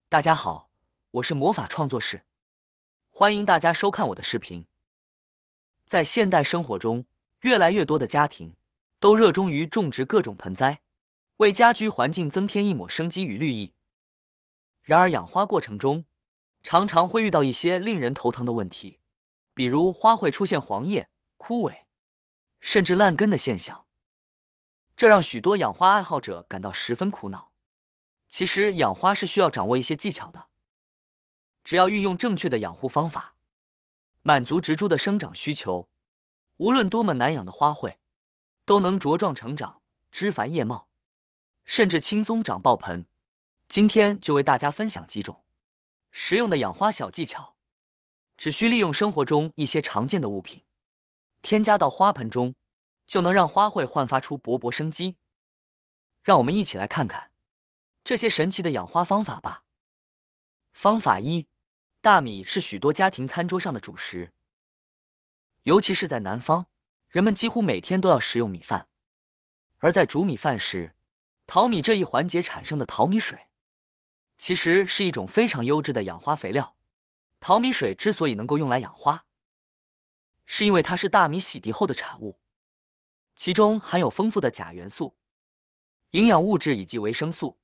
大家好，我是魔法创作室，欢迎大家收看我的视频。在现代生活中，越来越多的家庭都热衷于种植各种盆栽，为家居环境增添一抹生机与绿意。然而，养花过程中常常会遇到一些令人头疼的问题，比如花会出现黄叶、枯萎，甚至烂根的现象，这让许多养花爱好者感到十分苦恼。其实，养花是需要掌握一些技巧的。只要运用正确的养护方法，满足植株的生长需求，无论多么难养的花卉，都能茁壮成长，枝繁叶茂，甚至轻松长爆盆。今天就为大家分享几种实用的养花小技巧，只需利用生活中一些常见的物品，添加到花盆中，就能让花卉焕发出勃勃生机。让我们一起来看看这些神奇的养花方法吧。方法一，大米是许多家庭餐桌上的主食，尤其是在南方，人们几乎每天都要食用米饭。而在煮米饭时，淘米这一环节产生的淘米水，其实是一种非常优质的养花肥料。淘米水之所以能够用来养花，是因为它是大米洗涤后的产物，其中含有丰富的钾元素、营养物质以及维生素，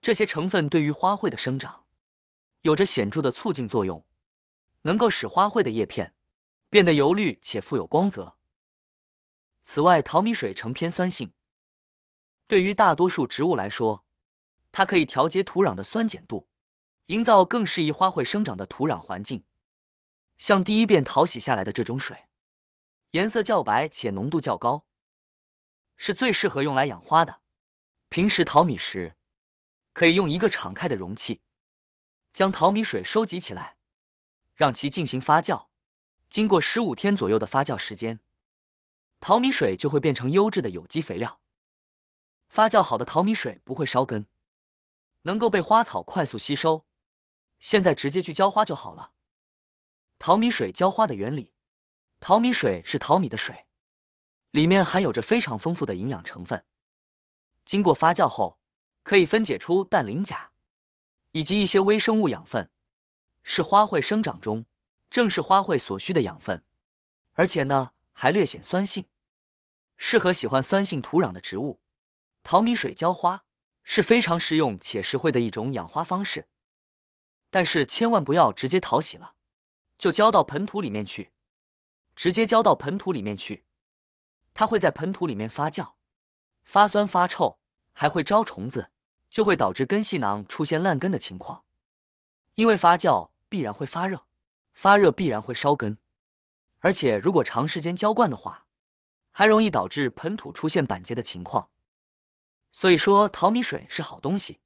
这些成分对于花卉的生长有着显著的促进作用，能够使花卉的叶片变得油绿且富有光泽。此外，淘米水呈偏酸性，对于大多数植物来说，它可以调节土壤的酸碱度，营造更适宜花卉生长的土壤环境。像第一遍淘洗下来的这种水，颜色较白且浓度较高，是最适合用来养花的。平时淘米时，可以用一个敞开的容器，将淘米水收集起来，让其进行发酵。经过15天左右的发酵时间，淘米水就会变成优质的有机肥料。发酵好的淘米水不会烧根，能够被花草快速吸收。现在直接去浇花就好了。淘米水浇花的原理：淘米水是淘米的水，里面含有着非常丰富的营养成分，经过发酵后，可以分解出氮磷钾以及一些微生物养分，是花卉生长中正是花卉所需的养分，而且呢还略显酸性，适合喜欢酸性土壤的植物。淘米水浇花是非常实用且实惠的一种养花方式，但是千万不要直接淘洗了，就浇到盆土里面去。直接浇到盆土里面去，它会在盆土里面发酵，发酸发臭，还会招虫子，就会导致根系囊出现烂根的情况。因为发酵必然会发热，发热必然会烧根，而且如果长时间浇灌的话，还容易导致盆土出现板结的情况。所以说，淘米水是好东西，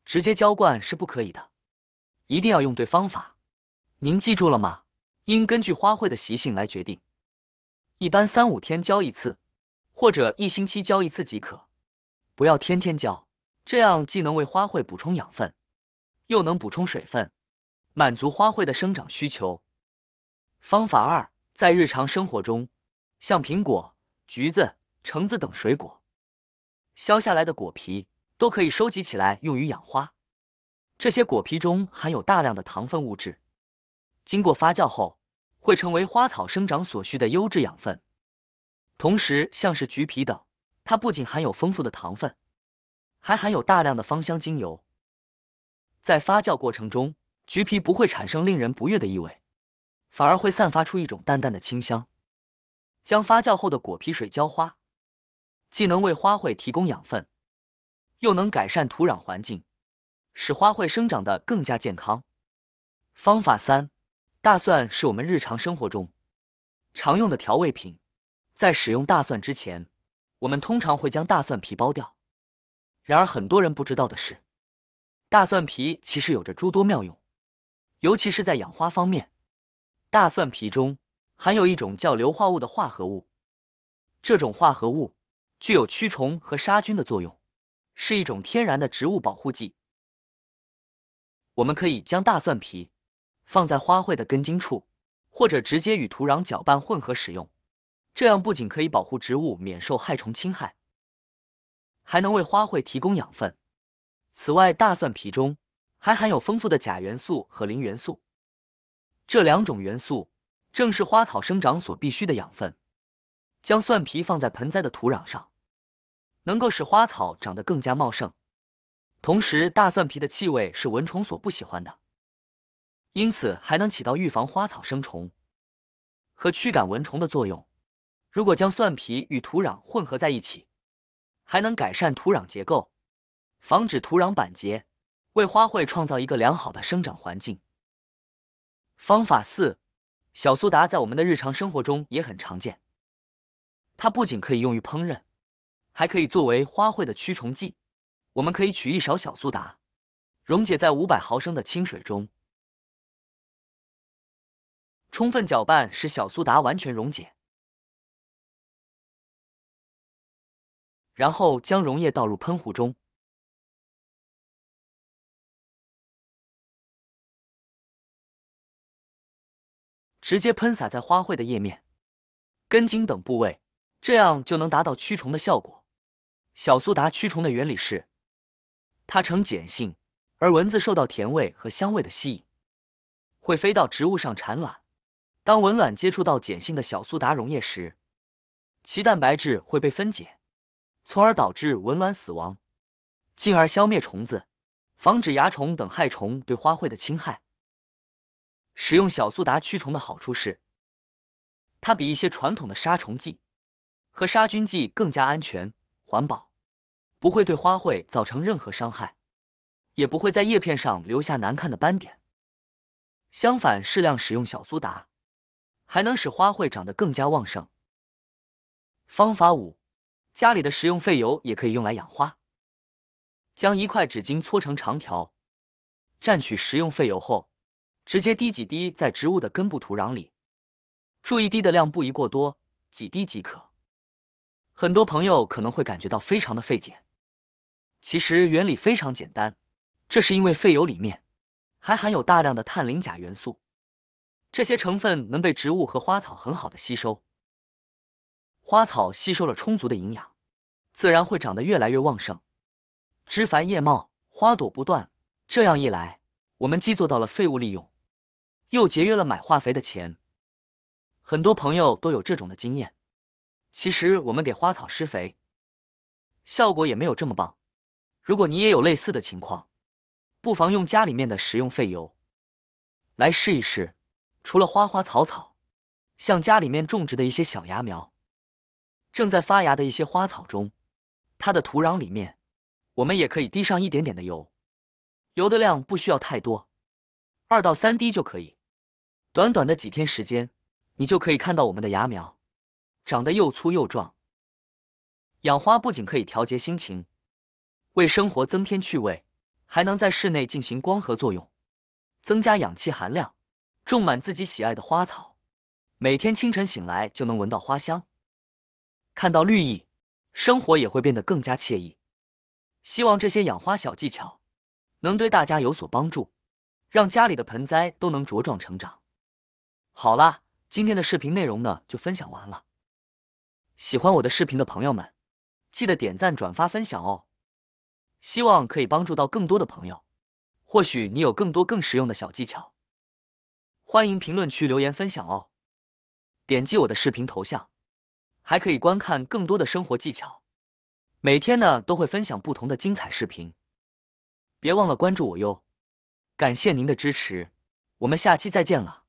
直接浇灌是不可以的，一定要用对方法。您记住了吗？应根据花卉的习性来决定，一般3-5天浇一次，或者1星期浇一次即可，不要天天浇，这样既能为花卉补充养分，又能补充水分，满足花卉的生长需求。方法二，在日常生活中，像苹果、橘子、橙子等水果，削下来的果皮都可以收集起来用于养花。这些果皮中含有大量的糖分物质，经过发酵后，会成为花草生长所需的优质养分。同时，像是橘皮等，它不仅含有丰富的糖分，还含有大量的芳香精油。在发酵过程中，橘皮不会产生令人不悦的异味，反而会散发出一种淡淡的清香。将发酵后的果皮水浇花，既能为花卉提供养分，又能改善土壤环境，使花卉生长得更加健康。方法三，大蒜是我们日常生活中常用的调味品。在使用大蒜之前，我们通常会将大蒜皮剥掉。然而很多人不知道的是，大蒜皮其实有着诸多妙用，尤其是在养花方面。大蒜皮中含有一种叫硫化物的化合物，这种化合物具有驱虫和杀菌的作用，是一种天然的植物保护剂。我们可以将大蒜皮放在花卉的根茎处，或者直接与土壤搅拌混合使用，这样不仅可以保护植物免受害虫侵害，还能为花卉提供养分。此外，大蒜皮中还含有丰富的钾元素和磷元素。这两种元素正是花草生长所必需的养分。将蒜皮放在盆栽的土壤上，能够使花草长得更加茂盛。同时，大蒜皮的气味是蚊虫所不喜欢的，因此还能起到预防花草生虫和驱赶蚊虫的作用。如果将蒜皮与土壤混合在一起，还能改善土壤结构，防止土壤板结，为花卉创造一个良好的生长环境。方法4，小苏打在我们的日常生活中也很常见。它不仅可以用于烹饪，还可以作为花卉的驱虫剂。我们可以取1勺小苏打，溶解在500毫升的清水中，充分搅拌使小苏打完全溶解，然后将溶液倒入喷壶中，直接喷洒在花卉的叶面、根茎等部位，这样就能达到驱虫的效果。小苏打驱虫的原理是，它呈碱性，而蚊子受到甜味和香味的吸引，会飞到植物上产卵。当蚊卵接触到碱性的小苏打溶液时，其蛋白质会被分解，从而导致蚊卵死亡，进而消灭虫子，防止蚜虫等害虫对花卉的侵害。使用小苏打驱虫的好处是，它比一些传统的杀虫剂和杀菌剂更加安全、环保，不会对花卉造成任何伤害，也不会在叶片上留下难看的斑点。相反，适量使用小苏打，还能使花卉长得更加旺盛。方法5，家里的食用废油也可以用来养花。将1块纸巾搓成长条，蘸取食用废油后，直接滴几滴在植物的根部土壤里，注意滴的量不宜过多，几滴即可。很多朋友可能会感觉到非常的费解，其实原理非常简单，这是因为废油里面还含有大量的碳磷钾元素，这些成分能被植物和花草很好的吸收。花草吸收了充足的营养，自然会长得越来越旺盛，枝繁叶茂，花朵不断。这样一来，我们既做到了废物利用，又节约了买化肥的钱。很多朋友都有这种的经验，其实我们给花草施肥，效果也没有这么棒。如果你也有类似的情况，不妨用家里面的食用废油来试一试。除了花花草草，像家里面种植的一些小芽苗，正在发芽的一些花草中，它的土壤里面，我们也可以滴上一点点的油，油的量不需要太多，2到3滴就可以。短短的几天时间，你就可以看到我们的芽苗长得又粗又壮。养花不仅可以调节心情，为生活增添趣味，还能在室内进行光合作用，增加氧气含量。种满自己喜爱的花草，每天清晨醒来就能闻到花香，看到绿意，生活也会变得更加惬意。希望这些养花小技巧能对大家有所帮助，让家里的盆栽都能茁壮成长。好啦，今天的视频内容呢就分享完了。喜欢我的视频的朋友们，记得点赞、转发、分享哦。希望可以帮助到更多的朋友，或许你有更多更实用的小技巧，欢迎评论区留言分享哦。点击我的视频头像，还可以观看更多的生活技巧。每天呢都会分享不同的精彩视频，别忘了关注我哟。感谢您的支持，我们下期再见了。